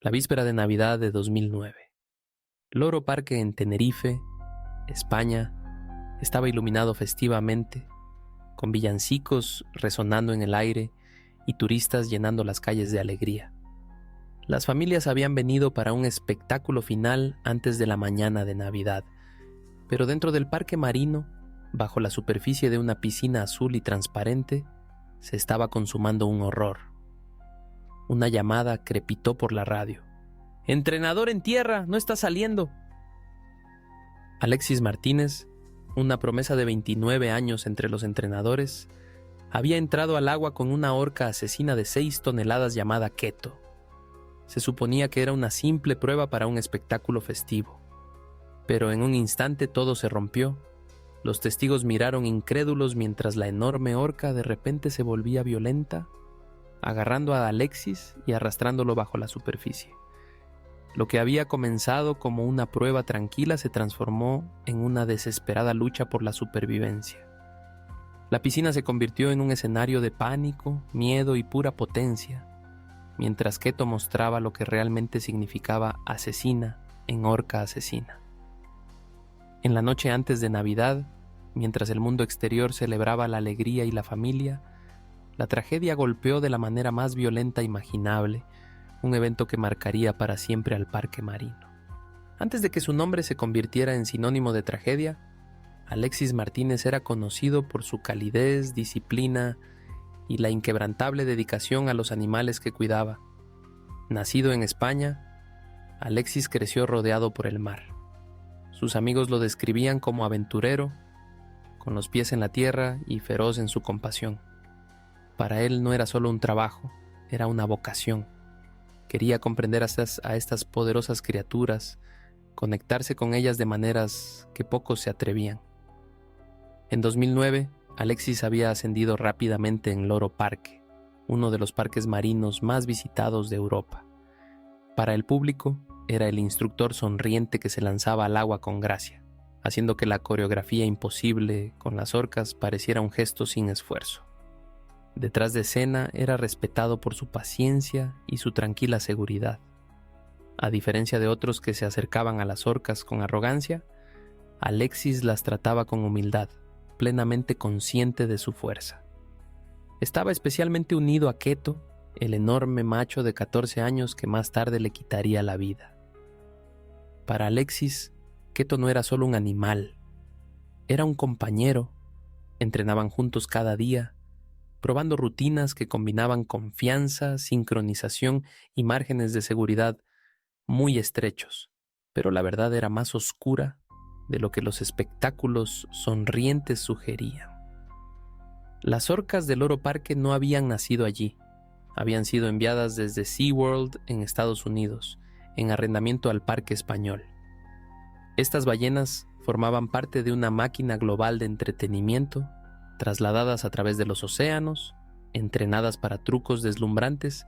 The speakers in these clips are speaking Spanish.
La víspera de Navidad de 2009. Loro Parque en Tenerife, España, estaba iluminado festivamente, con villancicos resonando en el aire y turistas llenando las calles de alegría. Las familias habían venido para un espectáculo final antes de la mañana de Navidad, pero dentro del parque marino, bajo la superficie de una piscina azul y transparente, se estaba consumando un horror. Una llamada crepitó por la radio. «¡Entrenador en tierra! ¡No está saliendo!». Alexis Martínez, una promesa de 29 años entre los entrenadores, había entrado al agua con una orca asesina de 6 toneladas llamada Keto. Se suponía que era una simple prueba para un espectáculo festivo. Pero en un instante todo se rompió. Los testigos miraron incrédulos mientras la enorme orca de repente se volvía violenta, agarrando a Alexis y arrastrándolo bajo la superficie. Lo que había comenzado como una prueba tranquila se transformó en una desesperada lucha por la supervivencia. La piscina se convirtió en un escenario de pánico, miedo y pura potencia, mientras Keto mostraba lo que realmente significaba asesina en orca asesina. En la noche antes de Navidad, mientras el mundo exterior celebraba la alegría y la familia, la tragedia golpeó de la manera más violenta imaginable, un evento que marcaría para siempre al parque marino. Antes de que su nombre se convirtiera en sinónimo de tragedia, Alexis Martínez era conocido por su calidez, disciplina y la inquebrantable dedicación a los animales que cuidaba. Nacido en España, Alexis creció rodeado por el mar. Sus amigos lo describían como aventurero, con los pies en la tierra y feroz en su compasión. Para él no era solo un trabajo, era una vocación. Quería comprender a estas poderosas criaturas, conectarse con ellas de maneras que pocos se atrevían. En 2009, Alexis había ascendido rápidamente en Loro Parque, uno de los parques marinos más visitados de Europa. Para el público, era el instructor sonriente que se lanzaba al agua con gracia, haciendo que la coreografía imposible con las orcas pareciera un gesto sin esfuerzo. Detrás de escena era respetado por su paciencia y su tranquila seguridad. A diferencia de otros que se acercaban a las orcas con arrogancia, Alexis las trataba con humildad, plenamente consciente de su fuerza. Estaba especialmente unido a Keto, el enorme macho de 14 años que más tarde le quitaría la vida. Para Alexis, Keto no era solo un animal, era un compañero. Entrenaban juntos cada día, probando rutinas que combinaban confianza, sincronización y márgenes de seguridad muy estrechos, pero la verdad era más oscura de lo que los espectáculos sonrientes sugerían. Las orcas del Loro Parque no habían nacido allí, habían sido enviadas desde SeaWorld en Estados Unidos, en arrendamiento al Parque Español. Estas ballenas formaban parte de una máquina global de entretenimiento, trasladadas a través de los océanos, entrenadas para trucos deslumbrantes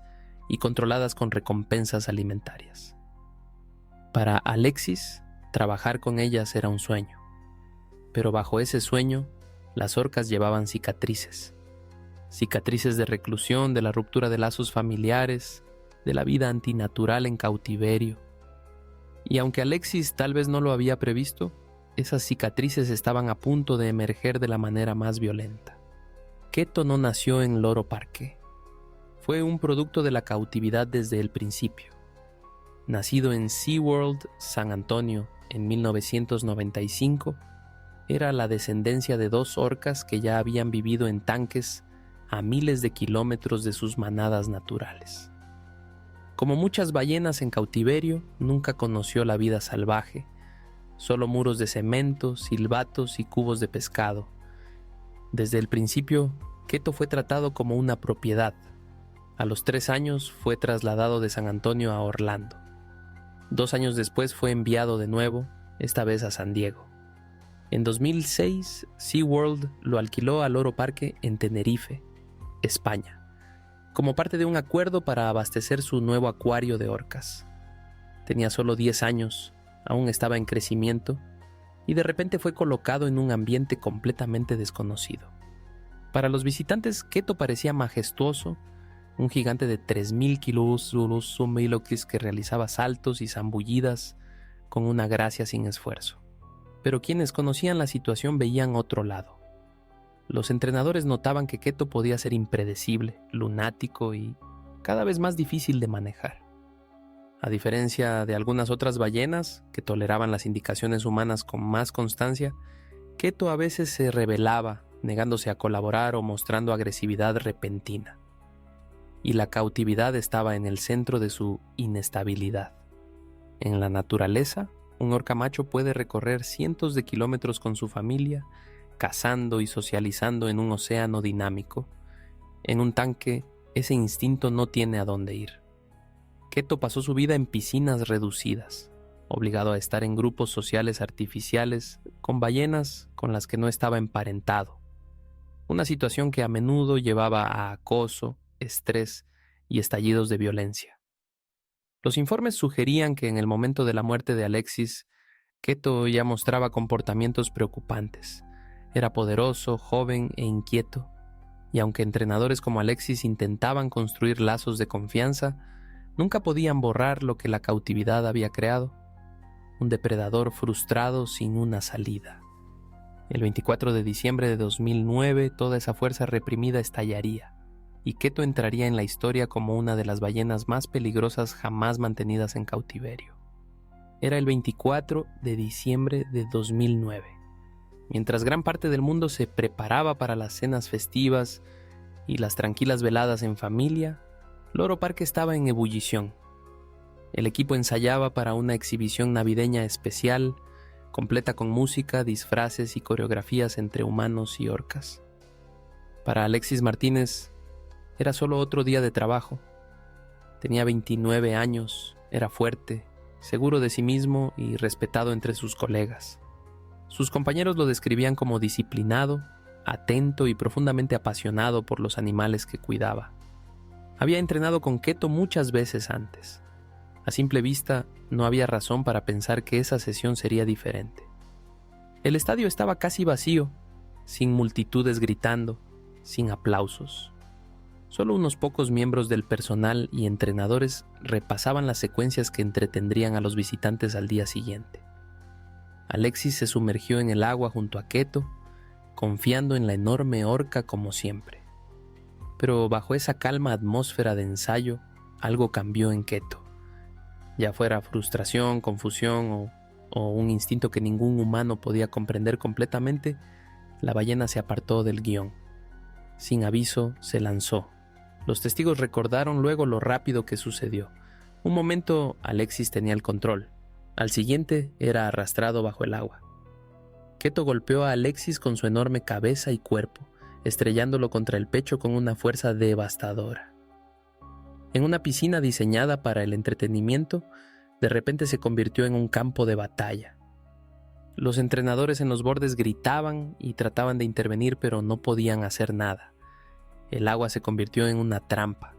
y controladas con recompensas alimentarias. Para Alexis, trabajar con ellas era un sueño, pero bajo ese sueño, las orcas llevaban cicatrices de reclusión, de la ruptura de lazos familiares, de la vida antinatural en cautiverio. Y aunque Alexis tal vez no lo había previsto, esas cicatrices estaban a punto de emerger de la manera más violenta. Keto no nació en Loro Parque. Fue un producto de la cautividad desde el principio. Nacido en SeaWorld San Antonio en 1995, era la descendencia de 2 orcas que ya habían vivido en tanques a miles de kilómetros de sus manadas naturales. Como muchas ballenas en cautiverio, nunca conoció la vida salvaje, solo muros de cemento, silbatos y cubos de pescado. Desde el principio, Keto fue tratado como una propiedad. A los 3 años fue trasladado de San Antonio a Orlando. 2 años después fue enviado de nuevo, esta vez a San Diego. En 2006, SeaWorld lo alquiló al Loro Parque en Tenerife, España, como parte de un acuerdo para abastecer su nuevo acuario de orcas. Tenía solo 10 años, aún estaba en crecimiento, y de repente fue colocado en un ambiente completamente desconocido. Para los visitantes, Keto parecía majestuoso, un gigante de 3.000 kilos que realizaba saltos y zambullidas con una gracia sin esfuerzo. Pero quienes conocían la situación veían otro lado. Los entrenadores notaban que Keto podía ser impredecible, lunático y cada vez más difícil de manejar. A diferencia de algunas otras ballenas que toleraban las indicaciones humanas con más constancia, Keto a veces se rebelaba, negándose a colaborar o mostrando agresividad repentina. Y la cautividad estaba en el centro de su inestabilidad. En la naturaleza, un orca macho puede recorrer cientos de kilómetros con su familia, cazando y socializando en un océano dinámico. En un tanque, ese instinto no tiene a dónde ir. Keto pasó su vida en piscinas reducidas, obligado a estar en grupos sociales artificiales con ballenas con las que no estaba emparentado. Una situación que a menudo llevaba a acoso, estrés y estallidos de violencia. Los informes sugerían que en el momento de la muerte de Alexis, Keto ya mostraba comportamientos preocupantes. Era poderoso, joven e inquieto, y aunque entrenadores como Alexis intentaban construir lazos de confianza, nunca podían borrar lo que la cautividad había creado: un depredador frustrado sin una salida. El 24 de diciembre de 2009, toda esa fuerza reprimida estallaría, y Keto entraría en la historia como una de las ballenas más peligrosas jamás mantenidas en cautiverio. Era el 24 de diciembre de 2009. Mientras gran parte del mundo se preparaba para las cenas festivas y las tranquilas veladas en familia, Loro Parque estaba en ebullición. El equipo ensayaba para una exhibición navideña especial, completa con música, disfraces y coreografías entre humanos y orcas. Para Alexis Martínez, era solo otro día de trabajo. Tenía 29 años, era fuerte, seguro de sí mismo y respetado entre sus colegas. Sus compañeros lo describían como disciplinado, atento y profundamente apasionado por los animales que cuidaba. Había entrenado con Keto muchas veces antes. A simple vista, no había razón para pensar que esa sesión sería diferente. El estadio estaba casi vacío, sin multitudes gritando, sin aplausos. Solo unos pocos miembros del personal y entrenadores repasaban las secuencias que entretendrían a los visitantes al día siguiente. Alexis se sumergió en el agua junto a Keto, confiando en la enorme orca como siempre. Pero bajo esa calma atmósfera de ensayo, algo cambió en Keto. Ya fuera frustración, confusión o un instinto que ningún humano podía comprender completamente, la ballena se apartó del guión. Sin aviso, se lanzó. Los testigos recordaron luego lo rápido que sucedió. Un momento Alexis tenía el control. Al siguiente era arrastrado bajo el agua. Keto golpeó a Alexis con su enorme cabeza y cuerpo, estrellándolo contra el pecho con una fuerza devastadora. En una piscina diseñada para el entretenimiento, de repente se convirtió en un campo de batalla. Los entrenadores en los bordes gritaban y trataban de intervenir, pero no podían hacer nada. El agua se convirtió en una trampa.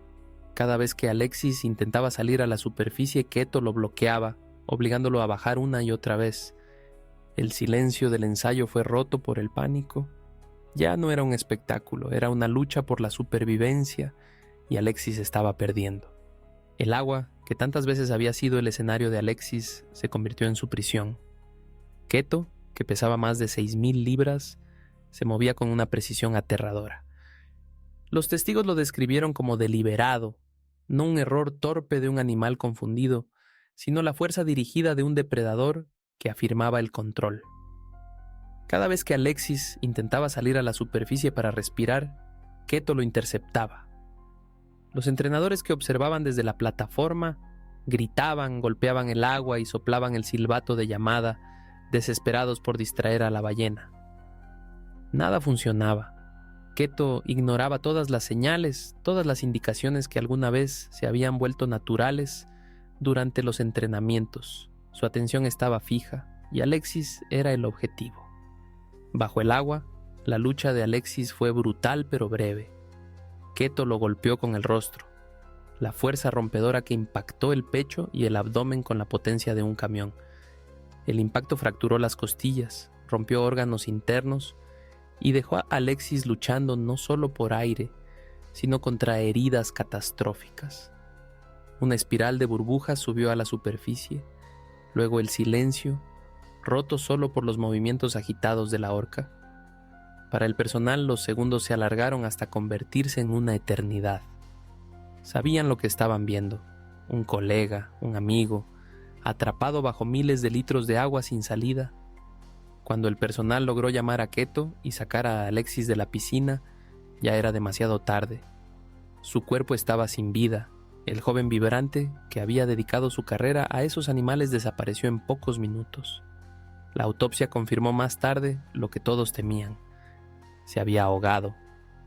Cada vez que Alexis intentaba salir a la superficie, Keto lo bloqueaba, obligándolo a bajar una y otra vez. El silencio del ensayo fue roto por el pánico. Ya no era un espectáculo, era una lucha por la supervivencia, y Alexis estaba perdiendo. El agua, que tantas veces había sido el escenario de Alexis, se convirtió en su prisión. Keto, que pesaba más de 6.000 libras, se movía con una precisión aterradora. Los testigos lo describieron como deliberado, no un error torpe de un animal confundido, sino la fuerza dirigida de un depredador que afirmaba el control. Cada vez que Alexis intentaba salir a la superficie para respirar, Keto lo interceptaba. Los entrenadores que observaban desde la plataforma gritaban, golpeaban el agua y soplaban el silbato de llamada, desesperados por distraer a la ballena. Nada funcionaba. Keto ignoraba todas las señales, todas las indicaciones que alguna vez se habían vuelto naturales durante los entrenamientos. Su atención estaba fija y Alexis era el objetivo. Bajo el agua, la lucha de Alexis fue brutal pero breve. Keto lo golpeó con el rostro, la fuerza rompedora que impactó el pecho y el abdomen con la potencia de un camión. El impacto fracturó las costillas, rompió órganos internos y dejó a Alexis luchando no solo por aire, sino contra heridas catastróficas. Una espiral de burbujas subió a la superficie, luego el silencio, roto solo por los movimientos agitados de la horca. Para el personal los segundos se alargaron hasta convertirse en una eternidad. Sabían lo que estaban viendo: un colega, un amigo, atrapado bajo miles de litros de agua sin salida. Cuando el personal logró llamar a Keto y sacar a Alexis de la piscina, ya era demasiado tarde. Su cuerpo estaba sin vida. El joven vibrante, que había dedicado su carrera a esos animales, desapareció en pocos minutos. La autopsia confirmó más tarde lo que todos temían: se había ahogado,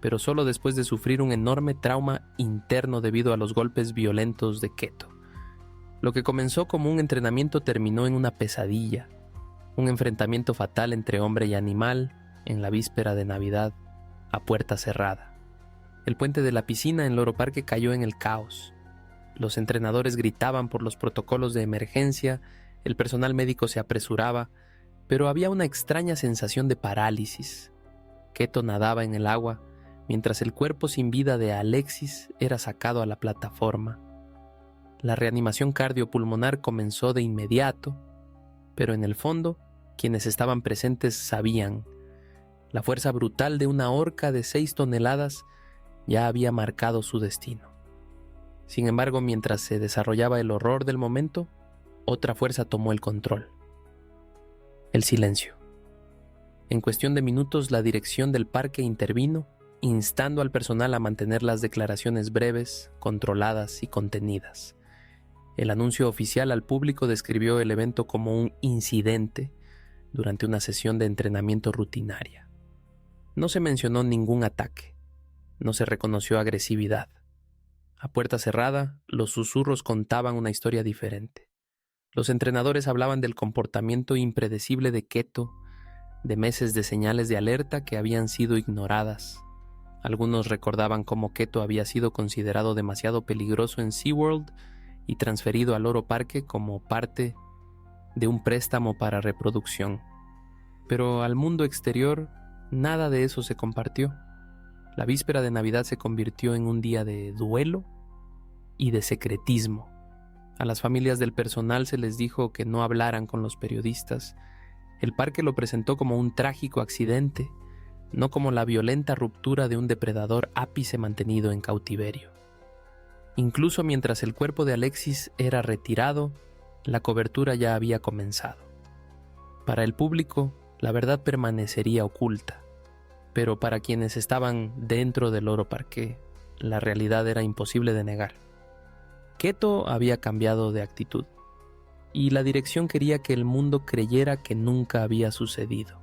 pero solo después de sufrir un enorme trauma interno debido a los golpes violentos de Keto. Lo que comenzó como un entrenamiento terminó en una pesadilla, un enfrentamiento fatal entre hombre y animal en la víspera de Navidad, a puerta cerrada. El puente de la piscina en Loro Parque cayó en el caos. Los entrenadores gritaban por los protocolos de emergencia, el personal médico se apresuraba, pero había una extraña sensación de parálisis. Keto nadaba en el agua, mientras el cuerpo sin vida de Alexis era sacado a la plataforma. La reanimación cardiopulmonar comenzó de inmediato, pero en el fondo, quienes estaban presentes sabían: la fuerza brutal de una orca de 6 toneladas ya había marcado su destino. Sin embargo, mientras se desarrollaba el horror del momento, otra fuerza tomó el control: el silencio. En cuestión de minutos, la dirección del parque intervino, instando al personal a mantener las declaraciones breves, controladas y contenidas. El anuncio oficial al público describió el evento como un incidente durante una sesión de entrenamiento rutinaria. No se mencionó ningún ataque, no se reconoció agresividad. A puerta cerrada, los susurros contaban una historia diferente. Los entrenadores hablaban del comportamiento impredecible de Keto, de meses de señales de alerta que habían sido ignoradas. Algunos recordaban cómo Keto había sido considerado demasiado peligroso en SeaWorld y transferido al Loro Parque como parte de un préstamo para reproducción. Pero al mundo exterior, nada de eso se compartió. La víspera de Navidad se convirtió en un día de duelo y de secretismo. A las familias del personal se les dijo que no hablaran con los periodistas. El parque lo presentó como un trágico accidente, no como la violenta ruptura de un depredador ápice mantenido en cautiverio. Incluso mientras el cuerpo de Alexis era retirado, la cobertura ya había comenzado. Para el público, la verdad permanecería oculta, pero para quienes estaban dentro del Loro Parque, la realidad era imposible de negar. Keto había cambiado de actitud, y la dirección quería que el mundo creyera que nunca había sucedido.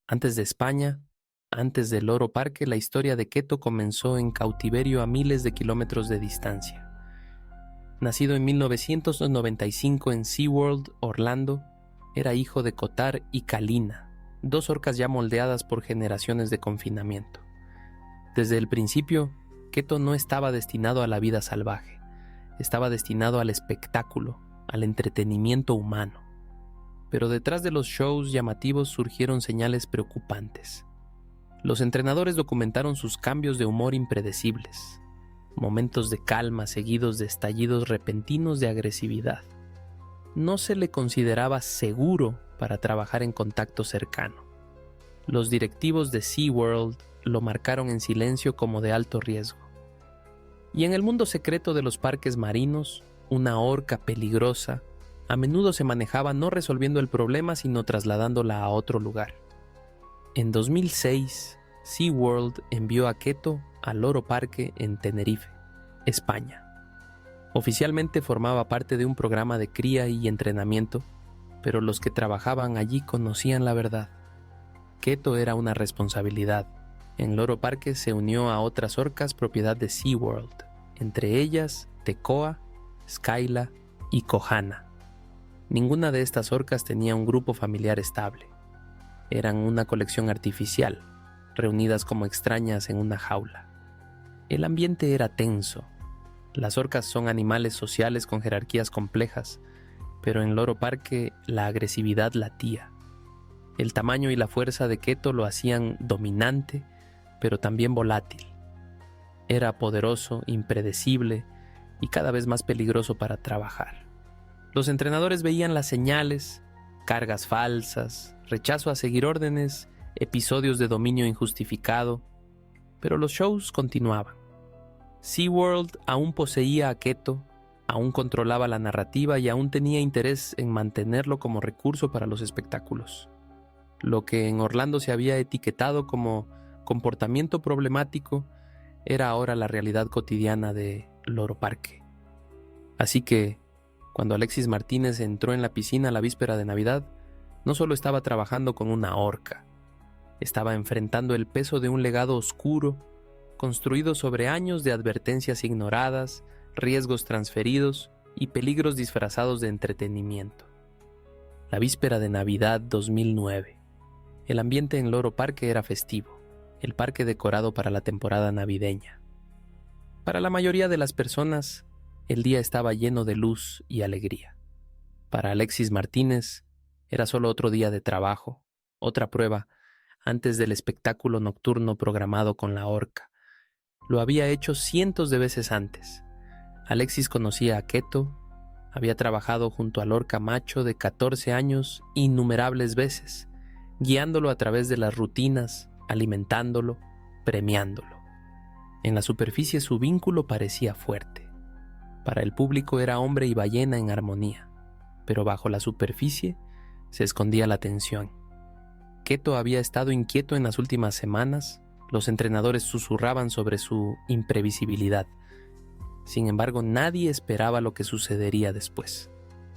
Antes de España, antes del Loro Parque, la historia de Keto comenzó en cautiverio a miles de kilómetros de distancia. Nacido en 1995 en SeaWorld, Orlando, era hijo de Kotar y Kalina, 2 orcas ya moldeadas por generaciones de confinamiento. Desde el principio, Keto no estaba destinado a la vida salvaje, estaba destinado al espectáculo, al entretenimiento humano. Pero detrás de los shows llamativos surgieron señales preocupantes. Los entrenadores documentaron sus cambios de humor impredecibles, momentos de calma seguidos de estallidos repentinos de agresividad. No se le consideraba seguro para trabajar en contacto cercano. Los directivos de SeaWorld lo marcaron en silencio como de alto riesgo. Y en el mundo secreto de los parques marinos, una orca peligrosa a menudo se manejaba no resolviendo el problema, sino trasladándola a otro lugar. En 2006, SeaWorld envió a Keto al Loro Parque en Tenerife, España. Oficialmente formaba parte de un programa de cría y entrenamiento, pero los que trabajaban allí conocían la verdad. Keto era una responsabilidad. En Loro Parque se unió a otras orcas propiedad de SeaWorld, entre ellas Tecoa, Skyla y Kohana. Ninguna de estas orcas tenía un grupo familiar estable. Eran una colección artificial, reunidas como extrañas en una jaula. El ambiente era tenso. Las orcas son animales sociales con jerarquías complejas, pero en Loro Parque la agresividad latía. El tamaño y la fuerza de Keto lo hacían dominante, pero también volátil. Era poderoso, impredecible y cada vez más peligroso para trabajar. Los entrenadores veían las señales, cargas falsas, rechazo a seguir órdenes, episodios de dominio injustificado, pero los shows continuaban. SeaWorld aún poseía a Keto, aún controlaba la narrativa y aún tenía interés en mantenerlo como recurso para los espectáculos. Lo que en Orlando se había etiquetado como comportamiento problemático era ahora la realidad cotidiana de Loro Parque. Así que, cuando Alexis Martínez entró en la piscina la víspera de Navidad, no solo estaba trabajando con una orca, estaba enfrentando el peso de un legado oscuro, construido sobre años de advertencias ignoradas, riesgos transferidos y peligros disfrazados de entretenimiento. La víspera de Navidad 2009. El ambiente en Loro Parque era festivo, el parque decorado para la temporada navideña. Para la mayoría de las personas, el día estaba lleno de luz y alegría. Para Alexis Martínez, era solo otro día de trabajo, otra prueba antes del espectáculo nocturno programado con la orca. Lo había hecho cientos de veces antes. Alexis conocía a Keto, había trabajado junto al orca macho de 14 años innumerables veces, guiándolo a través de las rutinas, alimentándolo, premiándolo. En la superficie su vínculo parecía fuerte. Para el público era hombre y ballena en armonía, pero bajo la superficie se escondía la tensión. Keto había estado inquieto en las últimas semanas, los entrenadores susurraban sobre su imprevisibilidad. Sin embargo, nadie esperaba lo que sucedería después.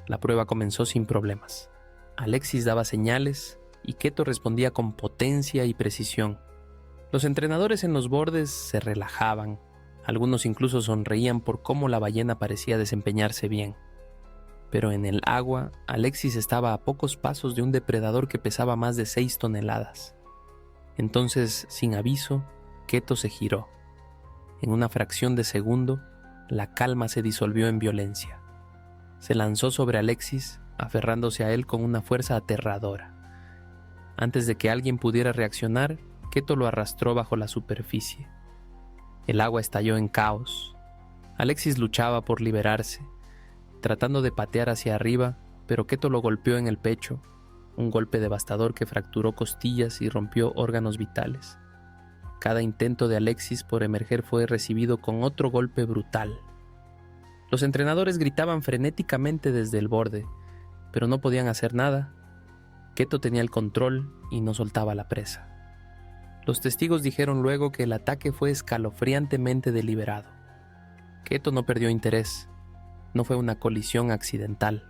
La prueba comenzó sin problemas. Alexis daba señales y Keto respondía con potencia y precisión. Los entrenadores en los bordes se relajaban, algunos incluso sonreían por cómo la ballena parecía desempeñarse bien. Pero en el agua, Alexis estaba a pocos pasos de un depredador que pesaba más de 6 toneladas. Entonces, sin aviso, Keto se giró. En una fracción de segundo, la calma se disolvió en violencia. Se lanzó sobre Alexis, aferrándose a él con una fuerza aterradora. Antes de que alguien pudiera reaccionar, Keto lo arrastró bajo la superficie. El agua estalló en caos. Alexis luchaba por liberarse, tratando de patear hacia arriba, pero Keto lo golpeó en el pecho, un golpe devastador que fracturó costillas y rompió órganos vitales. Cada intento de Alexis por emerger fue recibido con otro golpe brutal. Los entrenadores gritaban frenéticamente desde el borde, pero no podían hacer nada. Keto tenía el control y no soltaba la presa. Los testigos dijeron luego que el ataque fue escalofriantemente deliberado. Keto no perdió interés. No fue una colisión accidental.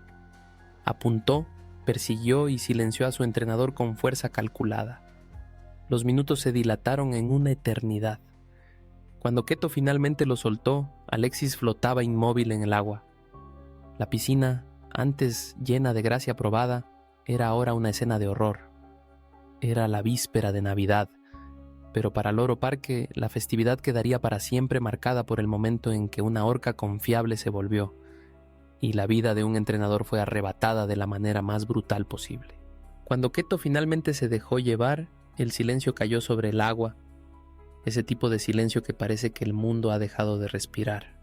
Apuntó, persiguió y silenció a su entrenador con fuerza calculada. Los minutos se dilataron en una eternidad. Cuando Keto finalmente lo soltó, Alexis flotaba inmóvil en el agua. La piscina, antes llena de gracia probada, era ahora una escena de horror. Era la víspera de Navidad, pero para Loro Parque la festividad quedaría para siempre marcada por el momento en que una orca confiable se volvió, y la vida de un entrenador fue arrebatada de la manera más brutal posible. Cuando Keto finalmente se dejó llevar, el silencio cayó sobre el agua, ese tipo de silencio que parece que el mundo ha dejado de respirar.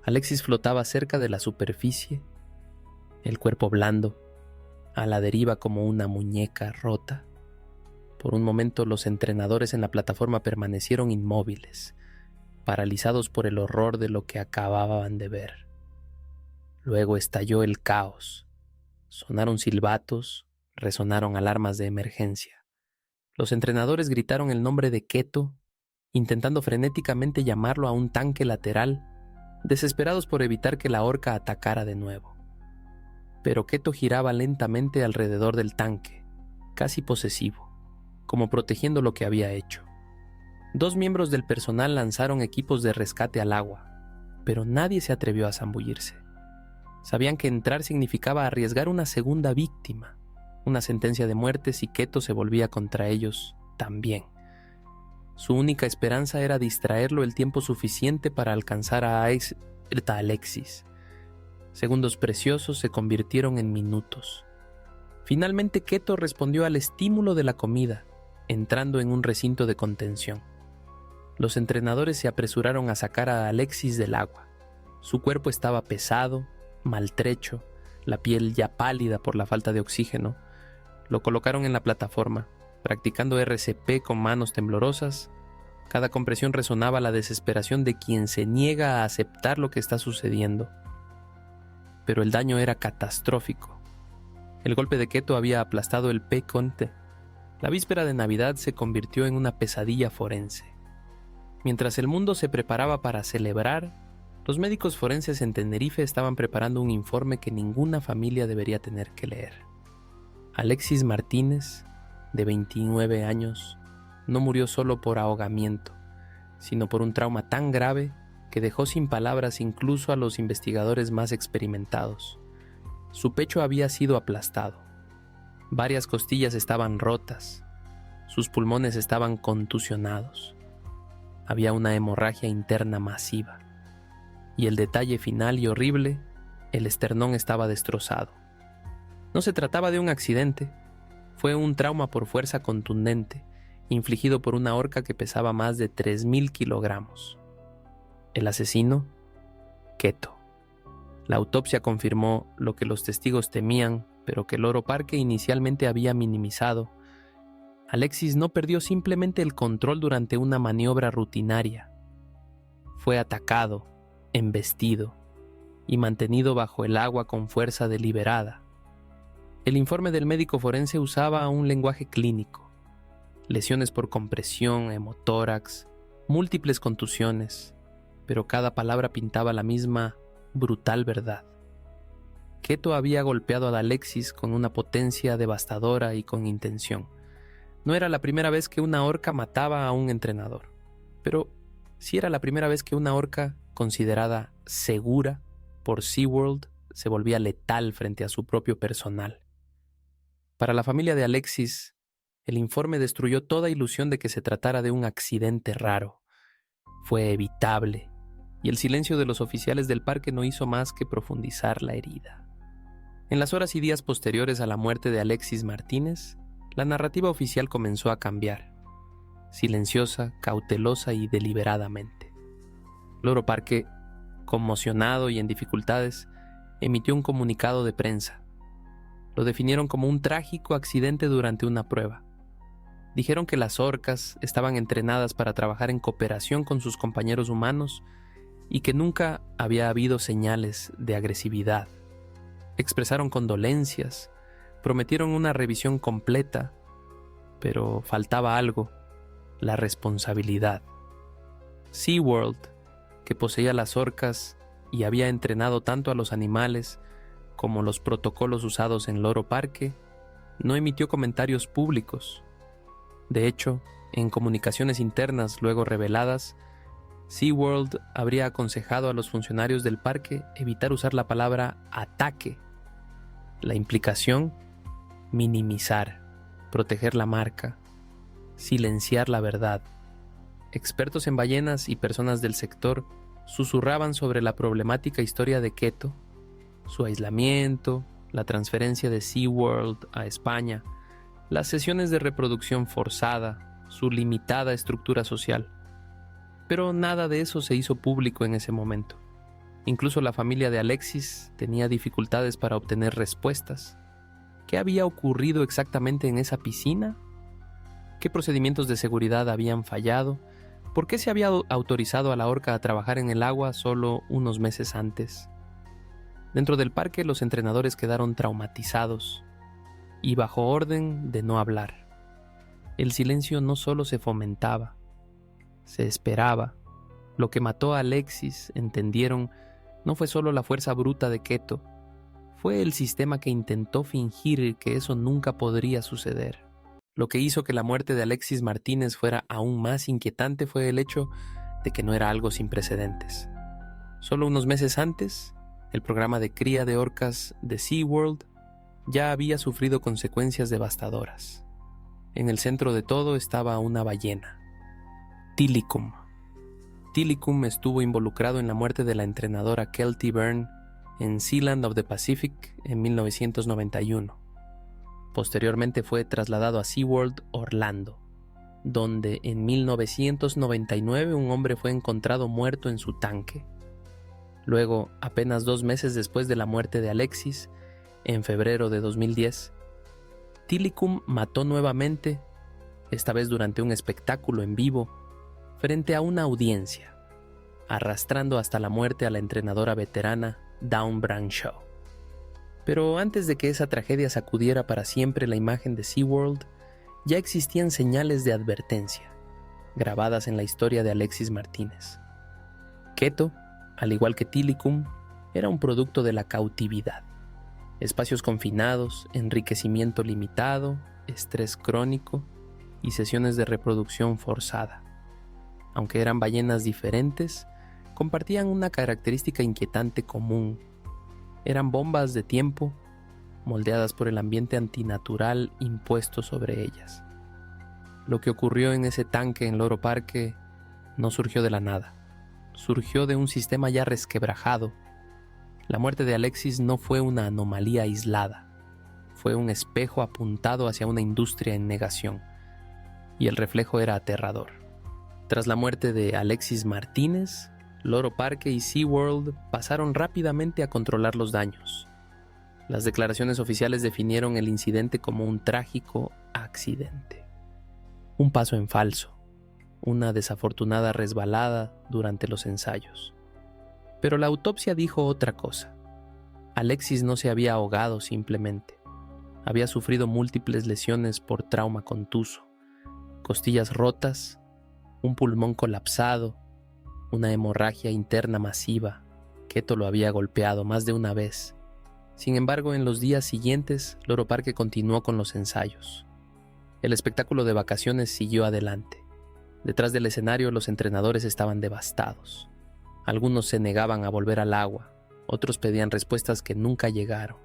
Alexis flotaba cerca de la superficie, el cuerpo blando, a la deriva como una muñeca rota. Por un momento los entrenadores en la plataforma permanecieron inmóviles, paralizados por el horror de lo que acababan de ver. Luego estalló el caos. Sonaron silbatos, resonaron alarmas de emergencia. Los entrenadores gritaron el nombre de Keto, intentando frenéticamente llamarlo a un tanque lateral, desesperados por evitar que la orca atacara de nuevo. Pero Keto giraba lentamente alrededor del tanque, casi posesivo, como protegiendo lo que había hecho. 2 miembros del personal lanzaron equipos de rescate al agua, pero nadie se atrevió a zambullirse. Sabían que entrar significaba arriesgar una segunda víctima, una sentencia de muerte si Keto se volvía contra ellos también. Su única esperanza era distraerlo el tiempo suficiente para alcanzar a Alexis. Segundos preciosos se convirtieron en minutos. Finalmente Keto respondió al estímulo de la comida, entrando en un recinto de contención. Los entrenadores se apresuraron a sacar a Alexis del agua. Su cuerpo estaba pesado, maltrecho, la piel ya pálida por la falta de oxígeno. Lo colocaron en la plataforma, practicando RCP con manos temblorosas. Cada compresión resonaba la desesperación de quien se niega a aceptar lo que está sucediendo. Pero el daño era catastrófico. El golpe de Keto había aplastado el P-Conte. La víspera de Navidad se convirtió en una pesadilla forense. Mientras el mundo se preparaba para celebrar, los médicos forenses en Tenerife estaban preparando un informe que ninguna familia debería tener que leer. Alexis Martínez, de 29 años, no murió solo por ahogamiento, sino por un trauma tan grave que dejó sin palabras incluso a los investigadores más experimentados. Su pecho había sido aplastado. Varias costillas estaban rotas. Sus pulmones estaban contusionados. Había una hemorragia interna masiva. Y el detalle final y horrible, el esternón estaba destrozado. No se trataba de un accidente, fue un trauma por fuerza contundente, infligido por una orca que pesaba más de 3.000 kilogramos. El asesino, Keto. La autopsia confirmó lo que los testigos temían, pero que Loro Parque inicialmente había minimizado. Alexis no perdió simplemente el control durante una maniobra rutinaria. Fue atacado, embestido y mantenido bajo el agua con fuerza deliberada. El informe del médico forense usaba un lenguaje clínico. Lesiones por compresión, hemotórax, múltiples contusiones, pero cada palabra pintaba la misma brutal verdad. Keto había golpeado a Alexis con una potencia devastadora y con intención. No era la primera vez que una orca mataba a un entrenador, pero sí era la primera vez que una orca considerada segura por SeaWorld se volvía letal frente a su propio personal. Para la familia de Alexis, el informe destruyó toda ilusión de que se tratara de un accidente raro. Fue evitable, y el silencio de los oficiales del parque no hizo más que profundizar la herida. En las horas y días posteriores a la muerte de Alexis Martínez, la narrativa oficial comenzó a cambiar, silenciosa, cautelosa y deliberadamente. Loro Parque, conmocionado y en dificultades, emitió un comunicado de prensa. Lo definieron como un trágico accidente durante una prueba. Dijeron que las orcas estaban entrenadas para trabajar en cooperación con sus compañeros humanos y que nunca había habido señales de agresividad. Expresaron condolencias, prometieron una revisión completa, pero faltaba algo: la responsabilidad. SeaWorld, que poseía las orcas y había entrenado tanto a los animales como los protocolos usados en Loro Parque, no emitió comentarios públicos. De hecho, en comunicaciones internas luego reveladas, SeaWorld habría aconsejado a los funcionarios del parque evitar usar la palabra ataque. La implicación: minimizar, proteger la marca, silenciar la verdad. Expertos en ballenas y personas del sector susurraban sobre la problemática historia de Keto, su aislamiento, la transferencia de SeaWorld a España, las sesiones de reproducción forzada, su limitada estructura social. Pero nada de eso se hizo público en ese momento. Incluso la familia de Alexis tenía dificultades para obtener respuestas. ¿Qué había ocurrido exactamente en esa piscina? ¿Qué procedimientos de seguridad habían fallado? ¿Por qué se había autorizado a la orca a trabajar en el agua solo unos meses antes? Dentro del parque, los entrenadores quedaron traumatizados y bajo orden de no hablar. El silencio no solo se fomentaba, se esperaba. Lo que mató a Alexis, entendieron, no fue solo la fuerza bruta de Keto, fue el sistema que intentó fingir que eso nunca podría suceder. Lo que hizo que la muerte de Alexis Martínez fuera aún más inquietante fue el hecho de que no era algo sin precedentes. Solo unos meses antes, el programa de cría de orcas de SeaWorld ya había sufrido consecuencias devastadoras. En el centro de todo estaba una ballena, Tilikum. Tilikum estuvo involucrado en la muerte de la entrenadora Kelty Byrne en Sealand of the Pacific en 1991. Posteriormente fue trasladado a SeaWorld Orlando. donde en 1999 un hombre fue encontrado muerto en su tanque. Luego, apenas 2 meses después de la muerte de Alexis, en febrero de 2010, Tilikum mató nuevamente, esta vez durante un espectáculo en vivo, frente a una audiencia, arrastrando hasta la muerte a la entrenadora veterana Dawn Brancheau. Pero antes de que esa tragedia sacudiera para siempre la imagen de SeaWorld, ya existían señales de advertencia, grabadas en la historia de Alexis Martínez. Keto, al igual que Tilikum, era un producto de la cautividad. Espacios confinados, enriquecimiento limitado, estrés crónico y sesiones de reproducción forzada. Aunque eran ballenas diferentes, compartían una característica inquietante común. Eran bombas de tiempo, moldeadas por el ambiente antinatural impuesto sobre ellas. Lo que ocurrió en ese tanque en Loro Parque no surgió de la nada. Surgió de un sistema ya resquebrajado. La muerte de Alexis no fue una anomalía aislada. Fue un espejo apuntado hacia una industria en negación. Y el reflejo era aterrador. Tras la muerte de Alexis Martínez, Loro Parque y SeaWorld pasaron rápidamente a controlar los daños. Las declaraciones oficiales definieron el incidente como un trágico accidente. Un paso en falso, una desafortunada resbalada durante los ensayos. Pero la autopsia dijo otra cosa. Alexis no se había ahogado simplemente. Había sufrido múltiples lesiones por trauma contuso, costillas rotas, un pulmón colapsado, una hemorragia interna masiva. Keto lo había golpeado más de una vez. Sin embargo, en los días siguientes, Loro Parque continuó con los ensayos. El espectáculo de vacaciones siguió adelante. Detrás del escenario, los entrenadores estaban devastados. Algunos se negaban a volver al agua, otros pedían respuestas que nunca llegaron.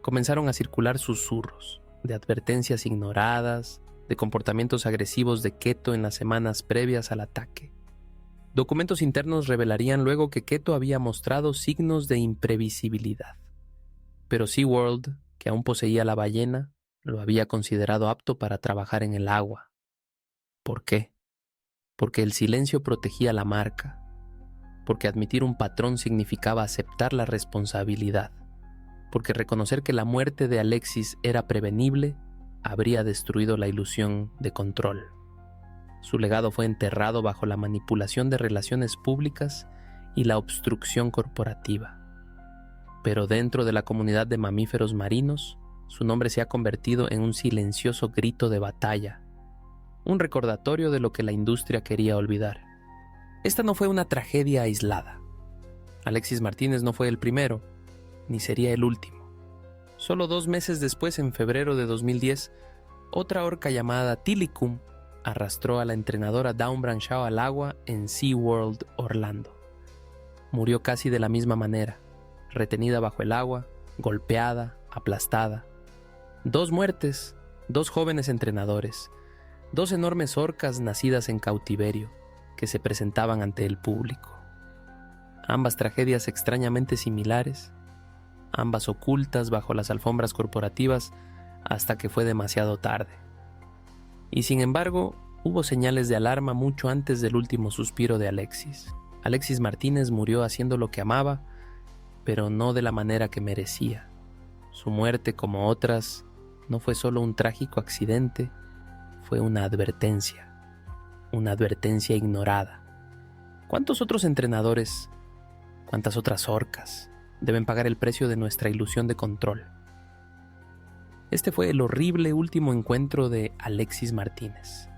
Comenzaron a circular susurros de advertencias ignoradas, de comportamientos agresivos de Keto en las semanas previas al ataque. Documentos internos revelarían luego que Keto había mostrado signos de imprevisibilidad. Pero SeaWorld, que aún poseía la ballena, lo había considerado apto para trabajar en el agua. ¿Por qué? Porque el silencio protegía la marca, porque admitir un patrón significaba aceptar la responsabilidad, porque reconocer que la muerte de Alexis era prevenible habría destruido la ilusión de control. Su legado fue enterrado bajo la manipulación de relaciones públicas y la obstrucción corporativa. Pero dentro de la comunidad de mamíferos marinos, su nombre se ha convertido en un silencioso grito de batalla, un recordatorio de lo que la industria quería olvidar. Esta no fue una tragedia aislada. Alexis Martínez no fue el primero, ni sería el último. Solo 2 meses después, en febrero de 2010, otra orca llamada Tilikum arrastró a la entrenadora Dawn Brancheau al agua en SeaWorld Orlando. Murió casi de la misma manera, retenida bajo el agua, golpeada, aplastada. 2 muertes, 2 jóvenes entrenadores, 2 enormes orcas nacidas en cautiverio que se presentaban ante el público. Ambas tragedias extrañamente similares, ambas ocultas bajo las alfombras corporativas hasta que fue demasiado tarde. Y sin embargo, hubo señales de alarma mucho antes del último suspiro de Alexis. Alexis Martínez murió haciendo lo que amaba, pero no de la manera que merecía. Su muerte, como otras, no fue solo un trágico accidente, fue una advertencia ignorada. ¿Cuántos otros entrenadores, cuántas otras orcas deben pagar el precio de nuestra ilusión de control? Este fue el horrible último encuentro de Alexis Martínez.